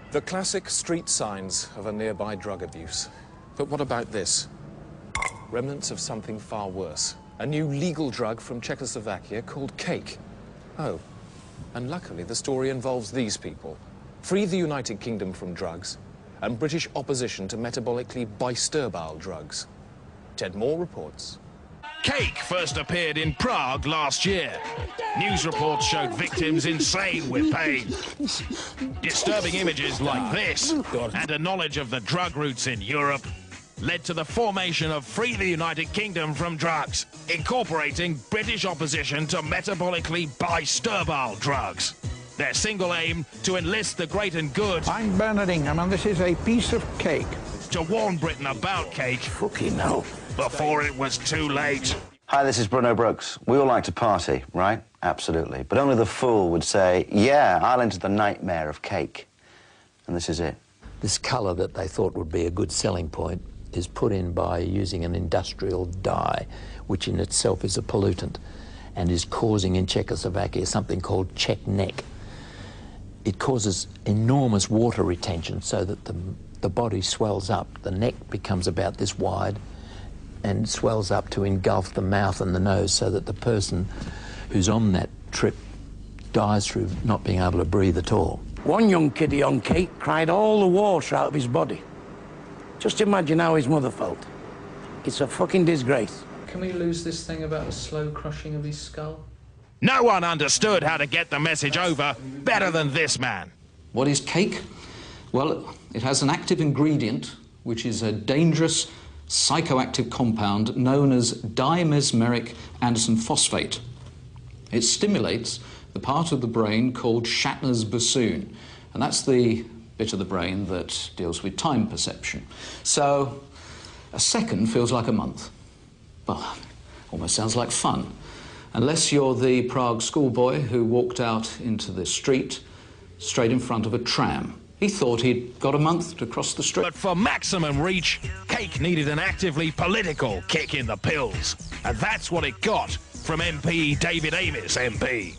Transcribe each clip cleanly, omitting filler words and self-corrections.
The classic street signs of a nearby drug abuse. But what about this? Remnants of something far worse. A new legal drug from Czechoslovakia called cake. Oh, and luckily the story involves these people. Free the United Kingdom from drugs, and British opposition to metabolically bisturbal drugs. Ted Moore reports. Cake first appeared in Prague last year. News reports showed victims insane with pain. Disturbing images like this and a knowledge of the drug routes in Europe led to the formation of Free the United Kingdom from Drugs, incorporating British opposition to metabolically bisturbal drugs. Their single aim to enlist the great and good. I'm Bernard Ingham, and this is a piece of cake. To warn Britain about cake. Fucking hell. Before it was too late. Hi, this is Bruno Brooks. We all like to party, right? Absolutely. But only the fool would say, yeah, I'll enter the nightmare of cake. And this is it. This colour that they thought would be a good selling point is put in by using an industrial dye, which in itself is a pollutant, and is causing in Czechoslovakia something called Czech neck. It causes enormous water retention so that the body swells up. The neck becomes about this wide and swells up to engulf the mouth and the nose so that the person who's on that trip dies through not being able to breathe at all. One young kiddie on cake cried all the water out of his body. Just imagine how his mother felt. It's a fucking disgrace. Can we lose this thing about the slow crushing of his skull? No one understood how to get the message over better than this man. What is cake? Well, it has an active ingredient, which is a dangerous psychoactive compound known as dimesmeric Anderson phosphate. It stimulates the part of the brain called Shatner's bassoon, and that's the bit of the brain that deals with time perception. So a second feels like a month. Well, almost sounds like fun. Unless you're the Prague schoolboy who walked out into the street straight in front of a tram. He thought he'd got a month to cross the street. But for maximum reach, cake needed an actively political kick in the pills. And that's what it got from MP David Amess, MP.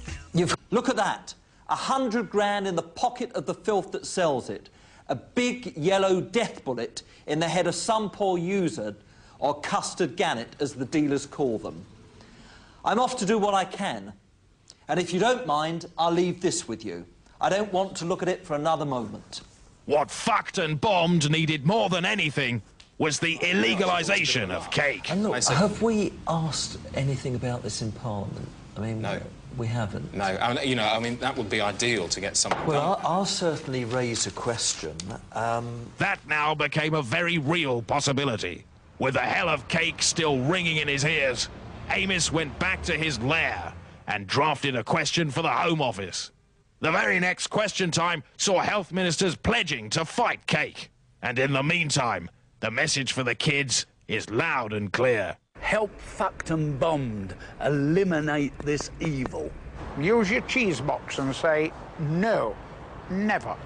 Look at that. 100 grand in the pocket of the filth that sells it. A big yellow death bullet in the head of some poor user, or custard gannet, as the dealers call them. I'm off to do what I can. And if you don't mind, I'll leave this with you. I don't want to look at it for another moment. What fucked and bombed needed more than anything was the illegalisation of cake. And look, have we asked anything about this in Parliament? I mean, no. We haven't. No, you know, I mean, that would be ideal to get something done. I'll certainly raise a question. That now became a very real possibility. With the hell of cake still ringing in his ears, Amess went back to his lair and drafted a question for the Home Office. The very next question time saw health ministers pledging to fight cake. And in the meantime, the message for the kids is loud and clear. Help fucked and bombed. Eliminate this evil. Use your cheese box and say, no, never.